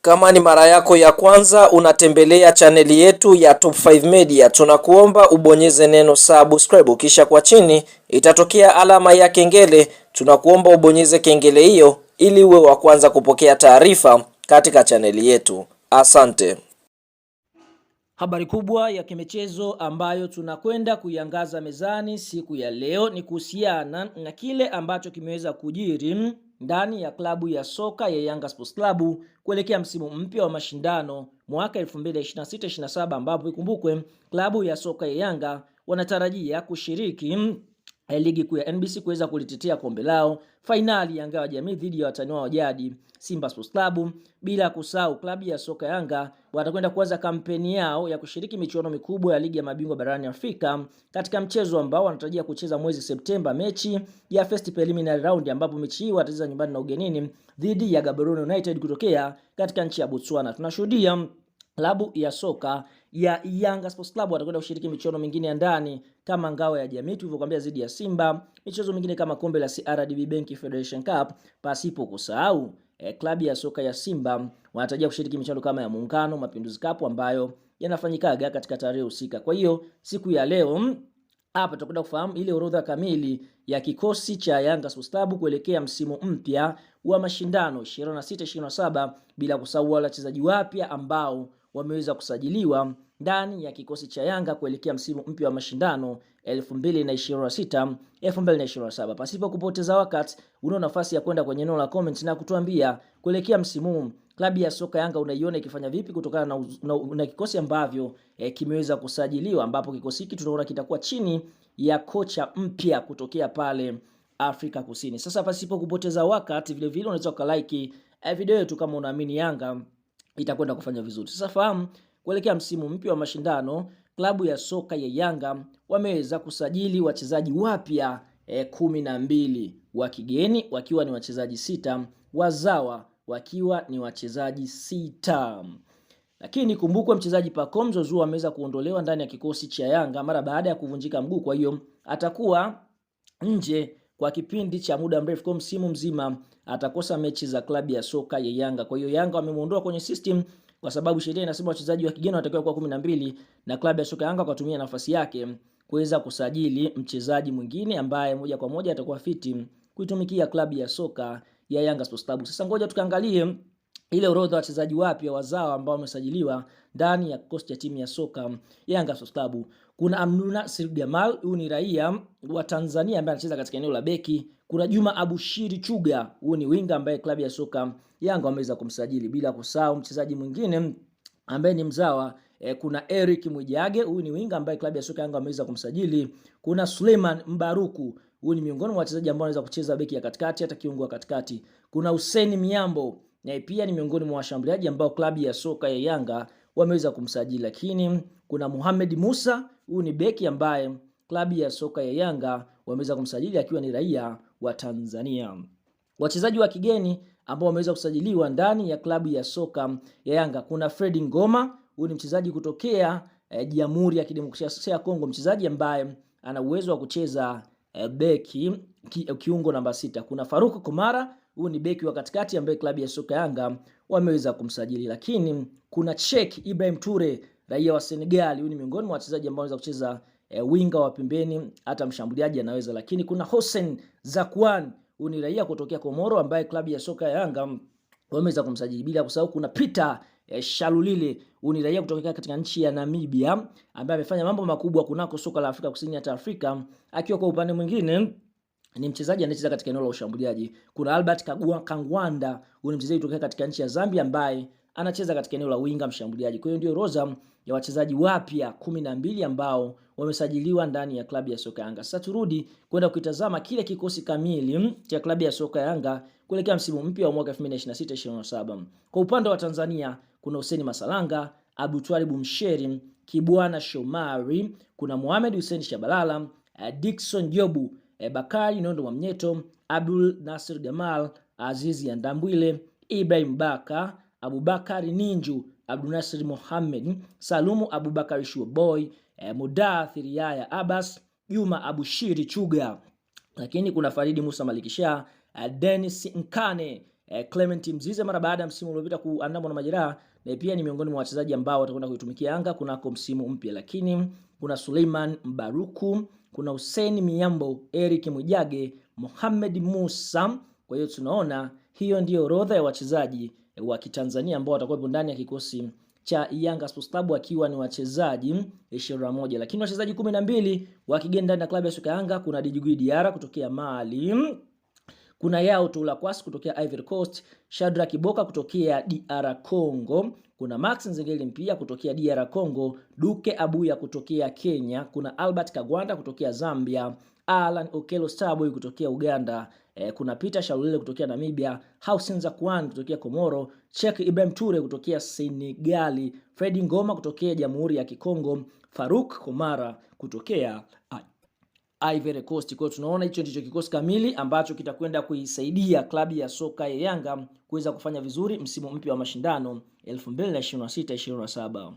Kama ni mara yako ya kwanza unatembelea chaneli yetu ya Top 5 Media, tunakuomba ubonyeze neno subscribe, kisha kwa chini itatokea alama ya kengele. Tunakuomba ubonyeze kengele hiyo ili uwe wa kwanza kupokea taarifa katika chaneli yetu. Asante. Habari kubwa ya kimichezo ambayo tunakwenda kuiangaza mezani siku ya leo ni kuhusiana na kile ambacho kimeweza kujiri ndani ya klabu ya soka ya Yanga Sports Club kuelekea msimu mpya wa mashindano mwaka 2026-27, ambapo ikumbukwe klabu ya soka ya Yanga wanatarajia kushiriki ligi kuu ya NBC kuweza kulitetea kombe lao, fainali ya ngao ya jamii dhidi ya watani wao jadi Simba Sports Club. Bila kusahau klabu ya soka Yanga watakwenda kuanza kampeni yao ya kushiriki michuano mikubwa ya ligi ya mabingwa barani Afrika katika mchezo ambao wanatarajia kucheza mwezi Septemba, mechi ya first preliminary round, ambapo mechi hii watacheza nyumbani na ugenini dhidi ya Gaborone United kutokea katika nchi ya Botswana. Tunashuhudia klabu ya soka ya Yanga Sports Club watakwenda kushiriki michuano mingine ya ndani kama ngao ya jamii tulivyokuambia dhidi ya Simba, michezo mingine kama kombe la CRDB Bank Federation Cup, pasipo kusahau klabu ya soka ya Simba wanatarajia kushiriki michuano kama ya Muungano, Mapinduzi Cup ambayo yanafanyikaga katika tarehe husika. Kwa hiyo siku ya leo hapa tutakwenda kufahamu ile orodha kamili ya kikosi cha Yanga Sports Club kuelekea msimu mpya wa mashindano 26-27, bila kusahau wale wachezaji wapya ambao wameweza kusajiliwa ndani ya kikosi cha Yanga kuelekea msimu mpya wa mashindano 2026-2027. Pasipo kupoteza wakati, una nafasi ya kwenda kwenye eneo la comments na kutuambia kuelekea msimu klabu ya soka Yanga unaiona ikifanya vipi kutokana na kikosi ambavyo kimeweza kusajiliwa, ambapo kikosi hiki tunaona kitakuwa chini ya kocha mpya kutokea pale Afrika Kusini. Sasa pasipo kupoteza wakati, vile vile unaweza kulike video yetu kama unaamini Yanga itakwenda kufanya vizuri. Sasa fahamu kuelekea msimu mpya wa mashindano klabu ya soka ya Yanga wameweza kusajili wachezaji wapya 12, wa kigeni wakiwa ni wachezaji 6, wazawa wakiwa ni wachezaji 6. Lakini kumbukwe mchezaji Pacome Zouzoua ameweza kuondolewa ndani ya kikosi cha Yanga mara baada ya kuvunjika mguu, kwa hiyo atakuwa nje kwa kipindi cha muda mrefu, kwa msimu mzima atakosa mechi za klabu ya soka ya Yanga. Kwa hiyo Yanga wamemuondoa kwenye system kwa sababu sheria inasema wachezaji wa kigeni wanatakiwa kuwa 12, na klabu ya soka Yanga wakatumia nafasi yake kuweza kusajili mchezaji mwingine ambaye moja kwa moja atakuwa fiti kuitumikia klabu ya soka ya Yanga Sports Club. Sasa ngoja tukaangalie ile orodha ya wachezaji wapya wazao ambao wamesajiliwa ndani ya kikosi cha timu ya soka Yanga Sports Club. Kuna Abdulnasir Gamal, huyu ni raia wa Tanzania ambaye anacheza katika eneo la beki. Kuna Juma Abushiri Chuga, huyu ni winga ambaye klabu ya soka Yanga wameweza kumsajili. Bila kusahau mchezaji mwingine ambaye ni mzawa kuna Eric Mwijage, huyu ni winga ambaye klabu ya soka Yanga wameweza kumsajili. Kuna Suleiman Mbaruku, huyu ni miongoni mwa wachezaji ambao wanaweza kucheza beki ya katikati hata kiungo wa katikati. Kuna Hussein Miambo, na pia ni miongoni mwa washambuliaji ambao klabu ya soka ya Yanga wameweza kumsajili. Lakini kuna Mohamed Musa, huyu ni beki ambaye klabu ya soka ya Yanga wameweza kumsajili akiwa ni raia wa Tanzania. Wachezaji wa kigeni ambao wameweza kusajiliwa ndani ya klabu ya soka ya Yanga, kuna Fred Ngoma, huyu ni mchezaji kutokea Jamhuri ya Kidemokrasia ya Kongo, mchezaji ambaye ana uwezo wa kucheza beki kiungo namba 6. Kuna Faruku Komara, huyu ni beki wa katikati ambaye klabu ya soka Yanga wameweza kumsajili. Lakini kuna Cheikh Ibrahim Toure, raia wa Senegal, huyu ni miongoni mwa wachezaji ambao wanaweza kucheza winga wa pembeni, hata mshambuliaji anaweza. Lakini kuna Hossein Zakwan, huyu ni raia kutokea Komoro ambaye klabu ya soka ya Yanga wameweza kumsajili. Bila kusahau kuna Peter Shalulile, huyu ni raia kutokea katika nchi ya Namibia ambaye amefanya mambo makubwa kunako soka la Afrika Kusini hata Afrika, akiwa kwa upande mwingine ni mchezaji anayecheza katika eneo la ushambuliaji. Kuna Albert Kangwanda, huyu ni mchezaji kutoka katika nchi ya Zambia ambaye anacheza katika eneo la winga mshambuliaji. Kwa hiyo ndio orodha ya wachezaji wapya 12 ambao wamesajiliwa ndani ya klabu ya soka Yanga. Sasa turudi kwenda kutazama kile kikosi kamili cha klabu ya soka Yanga kuelekea msimu mpya wa mwaka 2026-2027. Kwa upande wa Tanzania kuna Hussein Masalanga, Abdultwalib Msheri, Kibwana Shomari, kuna Mohamed Hussein Shabalala, Dickson Jobu, Bakari Nondo Mwamnyeto, Abdul Nasir Gamal, Azizi Andambwile, Ibrahim Baka, Abubakari Ninju, Abdul Nasir Mohamed, Salumu Abubakari Shuboy, Mudathir Yaya Abbas, Juma Abushiri Chuga. Lakini kuna Faridi Musa Malikisha, Dennis Nkane, Clement Mzize mara baada ya msimu uliopita kuandamwa na majeraha, na pia ni miongoni mwa wachezaji ambao watakwenda kuitumikia Yanga kunako msimu mpya. Lakini kuna Suleiman Mbaruku, kuna Hussein Miyambo, Eric Mwijage, Mohamed Musa. Kwa hiyo tunaona hiyo ndio orodha ya wachezaji wa Kitanzania ambao watakuwa ndani ya kikosi cha Yanga Sports Club akiwa ni wachezaji 21. Lakini wachezaji 12 wa kigeni ndani ya klabu ya soka Yanga, kuna Djigui Diarra kutokea Mali, kuna Yao Toula Kwasi kutokea Ivory Coast, Shadrack Kiboka kutokea DR Congo, kuna Max Nzengeli Mpia kutokea DR Congo, Duke Abuya kutokea Kenya, kuna Albert Kagwanda kutokea Zambia, Alan Okello Starboy kutokea Uganda, kuna Peter Shalulile kutokea Namibia, Houssine Zakwan kutokea Komoro, Cheikh Ibrahim Toure kutokea Senegali, Freddy Ngoma kutokea Jamhuri ya Kikongo, Farouk Komara kutokea Ivory Coast. Kwa tunaona hicho ndicho kikosi kamili ambacho kitakwenda kuisaidia klabu ya soka ya Yanga kuweza kufanya vizuri msimu mpya wa mashindano 2026-27.